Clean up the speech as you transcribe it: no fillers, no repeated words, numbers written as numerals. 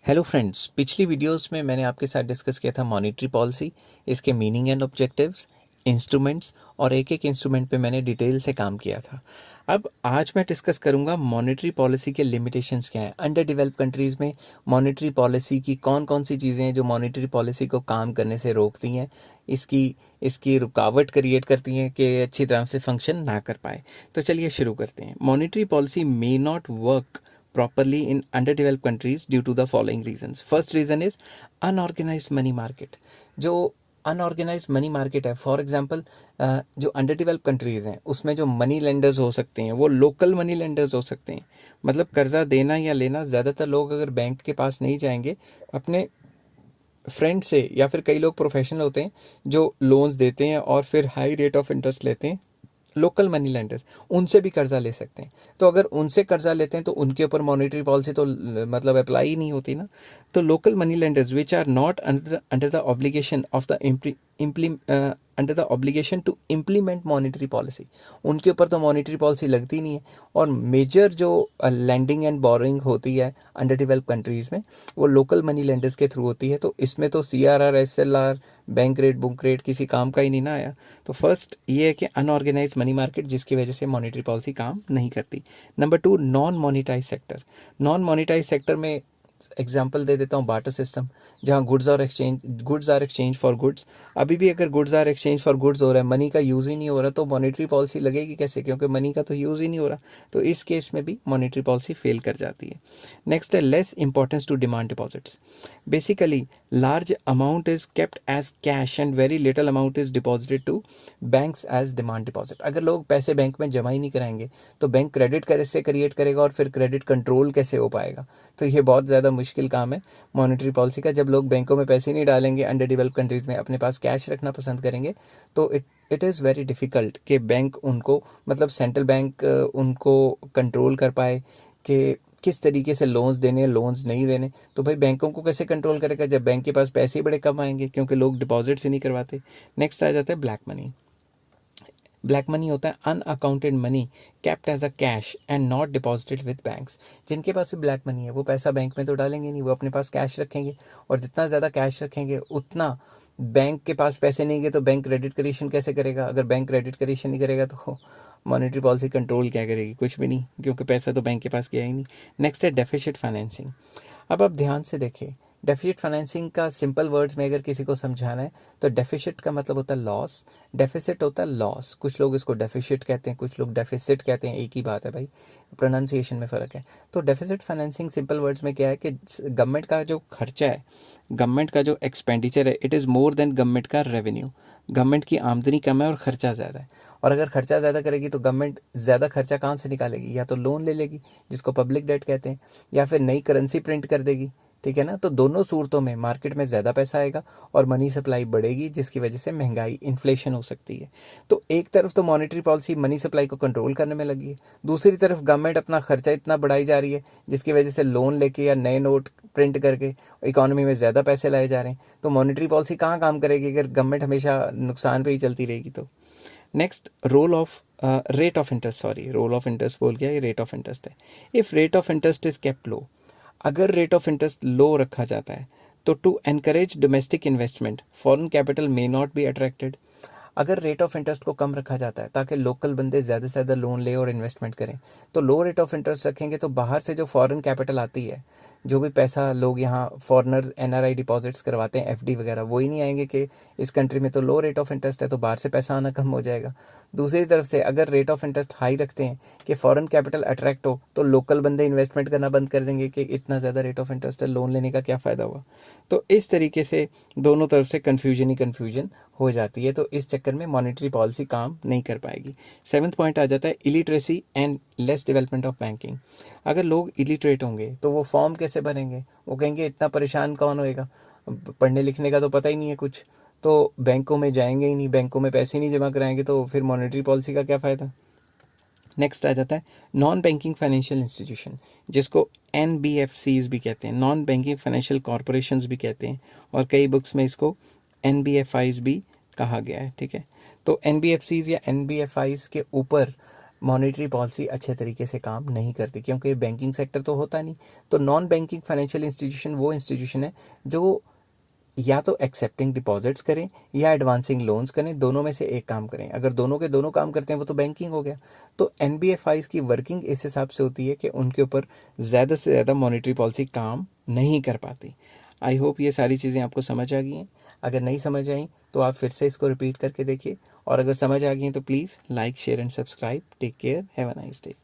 Hello friends, पिछली videos में मैंने आपके साथ डिस्कस किया था मॉनेटरी पॉलिसी, इसके मीनिंग एंड ऑब्जेक्टिव्स, इंस्ट्रूमेंट्स और एक एक इंस्ट्रूमेंट पे मैंने डिटेल से काम किया था। अब आज मैं डिस्कस करूंगा मॉनेटरी पॉलिसी के लिमिटेशंस क्या हैं। अंडर डेवलप्ड कंट्रीज़ में मॉनेटरी पॉलिसी की कौन कौन सी चीज़ें हैं जो मॉनेटरी पॉलिसी को काम करने से रोकती हैं, इसकी इसकी रुकावट क्रिएट करती हैं कि अच्छी तरह से फंक्शन ना कर पाए। तो चलिए शुरू करते हैं। Monetary policy may not work properly in underdeveloped countries due to the following reasons. First reason is unorganized money market. जो अनऑर्गेनाइज मनी मार्केट है, फॉर एग्जांपल जो अंडर डेवलप कंट्रीज़ हैं उसमें जो मनी लेंडर्स हो सकते हैं वो लोकल मनी लेंडर्स हो सकते हैं। मतलब कर्जा देना या लेना, ज़्यादातर लोग अगर बैंक के पास नहीं जाएंगे, अपने फ्रेंड से, या फिर कई लोग प्रोफेशनल होते हैं जो लोन्स देते हैं और फिर हाई रेट ऑफ इंटरेस्ट लेते हैं, लोकल मनी लेंडर्स, उनसे भी कर्जा ले सकते हैं। तो अगर उनसे कर्जा लेते हैं तो उनके ऊपर मॉनेटरी पॉलिसी तो मतलब अप्लाई ही नहीं होती ना। तो local money lenders which are not under the obligation of the under the obligation to implement monetary policy, उनके ऊपर तो मॉनेटरी पॉलिसी लगती नहीं है। और मेजर जो लैंडिंग एंड बोरिंग होती है अंडर डेवलप कंट्रीज़ में, वो लोकल मनी लेंडर्स के थ्रू होती है। तो इसमें तो CRR, SLR, bank rate, book rate किसी काम का ही नहीं ना आया। तो फर्स्ट ये है कि अनऑर्गेनाइज मनी मार्केट, जिसकी वजह से मॉनेटरी पॉलिसी काम नहीं करती। Number 2, non monetise sector. Non monetise sector में एग्जांपल दे देता हूँ, बार्टर सिस्टम, जहाँ goods are exchange for goods. अभी भी अगर goods are exchange for goods हो रहा है, मनी का यूज़ ही नहीं हो रहा, तो मॉनेटरी पॉलिसी लगेगी कैसे, क्योंकि मनी का तो यूज़ ही नहीं हो रहा। तो इस केस में भी मॉनेटरी पॉलिसी फेल कर जाती है। नेक्स्ट है less importance to demand deposits. Basically large amount is kept as cash and very little amount is deposited to banks as demand deposit. अगर लोग पैसे बैंक में जमा ही नहीं कराएंगे तो बैंक क्रेडिट कैसे क्रिएट करेगा और फिर क्रेडिट कंट्रोल कैसे हो पाएगा। तो ये बहुत ज़्यादा मुश्किल काम है मॉनेटरी पॉलिसी का। जब लोग बैंकों में पैसे नहीं डालेंगे, अंडर डेवलप कंट्रीज़ में अपने पास कैश रखना पसंद करेंगे, तो इट इज़ वेरी डिफ़िकल्ट कि बैंक उनको, मतलब सेंट्रल बैंक उनको कंट्रोल कर पाए कि किस तरीके से लोन्स देने, लोन्स नहीं देने। तो भाई बैंकों को कैसे कंट्रोल करेगा जब बैंक के पास पैसे ही बड़े कम आएंगे, क्योंकि लोग डिपॉजिट्स ही नहीं करवाते। नेक्स्ट आ जाता है ब्लैक मनी। ब्लैक मनी होता है unaccounted money kept as a cash and not deposited with banks. जिनके पास भी ब्लैक मनी है वो पैसा बैंक में तो डालेंगे नहीं, वो अपने पास कैश रखेंगे, और जितना ज़्यादा कैश रखेंगे उतना बैंक के पास पैसे नहीं गए तो बैंक क्रेडिट क्रिएशन कैसे करेगा। अगर बैंक क्रेडिट क्रिएशन नहीं करेगा तो मॉनेटरी पॉलिसी कंट्रोल क्या करेगी, कुछ भी नहीं, क्योंकि पैसा तो बैंक के पास गया ही नहीं। नेक्स्ट है डेफिसिट फाइनेंसिंग। अब आप ध्यान से देखिए, डेफिसिट फाइनेंसिंग का सिंपल वर्ड्स में अगर किसी को समझाना है तो डेफिसिट का मतलब होता है लॉस, डेफिसिट होता है लॉस। कुछ लोग इसको डेफिसिट कहते हैं, कुछ लोग डेफिसिट कहते हैं, एक ही बात है भाई, प्रोनाउंसिएशन में फ़र्क है। तो डेफिसिट फाइनेंसिंग सिंपल वर्ड्स में क्या है कि गवर्नमेंट का जो खर्चा है, गवर्नमेंट का जो एक्सपेंडिचर है, it is more than government का रेवेन्यू। गवर्नमेंट की आमदनी कम है और खर्चा ज़्यादा है। और अगर खर्चा ज़्यादा करेगी तो गवर्नमेंट ज़्यादा खर्चा कहाँ से निकालेगी, या तो लोन ले लेगी जिसको पब्लिक डेट कहते हैं, या फिर नई करेंसी प्रिंट कर देगी। ठीक है ना। तो दोनों सूरतों में मार्केट में ज़्यादा पैसा आएगा और मनी सप्लाई बढ़ेगी, जिसकी वजह से महंगाई, इन्फ्लेशन हो सकती है। तो एक तरफ तो मॉनेटरी पॉलिसी मनी सप्लाई को कंट्रोल करने में लगी है, दूसरी तरफ गवर्नमेंट अपना खर्चा इतना बढ़ाई जा रही है जिसकी वजह से लोन लेके या नए नोट प्रिंट करके इकोनॉमी में ज़्यादा पैसे लाए जा रहे हैं। तो मॉनेटरी पॉलिसी कहाँ काम करेगी अगर गवर्नमेंट हमेशा नुकसान पे ही चलती रहेगी। तो next, role of rate of interest, sorry role of interest बोल गया, ये रेट ऑफ इंटरेस्ट है। If rate of interest is kept low, अगर रेट ऑफ इंटरेस्ट लो रखा जाता है तो to encourage domestic investment foreign capital may not be attracted. अगर रेट ऑफ इंटरेस्ट को कम रखा जाता है ताकि लोकल बंदे ज़्यादा से ज़्यादा लोन ले और इन्वेस्टमेंट करें, तो लो रेट ऑफ इंटरेस्ट रखेंगे तो बाहर से जो फॉरेन कैपिटल आती है, जो भी पैसा लोग यहाँ फॉरेनर NRI डिपॉजिट्स करवाते हैं, FD वगैरह, वो ही नहीं आएंगे कि इस कंट्री में तो लो रेट ऑफ इंटरेस्ट है तो बाहर से पैसा आना कम हो जाएगा। दूसरी तरफ से अगर रेट ऑफ इंटरेस्ट हाई रखते हैं कि फॉरेन कैपिटल अट्रैक्ट हो, तो लोकल बंदे इन्वेस्टमेंट करना बंद कर देंगे कि इतना ज़्यादा रेट ऑफ इंटरेस्ट है, लोन लेने का क्या फ़ायदा हुआ। तो इस तरीके से दोनों तरफ से कन्फ्यूजन ही कन्फ्यूजन हो जाती है। तो इस चक्कर में मॉनेटरी पॉलिसी काम नहीं कर पाएगी। 7वां पॉइंट आ जाता है illiteracy and less development of banking. अगर लोग इलिटरेट होंगे तो वो फॉर्म कैसे भरेंगे, वो कहेंगे इतना परेशान कौन होएगा, पढ़ने लिखने का तो पता ही नहीं है कुछ, तो बैंकों में जाएंगे ही नहीं, बैंकों में पैसे नहीं जमा कराएंगे, तो फिर मॉनेटरी पॉलिसी का क्या फ़ायदा। नेक्स्ट आ जाता है नॉन बैंकिंग फाइनेंशियल इंस्टीट्यूशन, जिसको NBFCs भी कहते हैं, नॉन बैंकिंग फाइनेंशियल कॉरपोरेशंस भी कहते हैं, और कई बुक्स में इसको NBFIs भी कहा गया है। ठीक है। तो NBFCs या NBFIs के ऊपर मॉनेटरी पॉलिसी अच्छे तरीके से काम नहीं करती, क्योंकि बैंकिंग सेक्टर तो होता नहीं। तो नॉन बैंकिंग फाइनेंशियल इंस्टीट्यूशन वो इंस्टीट्यूशन है जो या तो एक्सेप्टिंग डिपॉजिट्स करें या एडवांसिंग लोन्स करें, दोनों में से एक काम करें। अगर दोनों के दोनों काम करते हैं वो तो बैंकिंग हो गया। तो एनबीएफआईज की वर्किंग इस हिसाब से होती है कि उनके ऊपर ज़्यादा से ज़्यादा मॉनेटरी पॉलिसी काम नहीं कर पाती। आई होप ये सारी चीज़ें आपको समझ आ गई हैं। अगर नहीं समझ आई तो आप फिर से इसको रिपीट करके देखिए, और अगर समझ आ गई हैं तो please like, share and subscribe. Take care, have a nice day.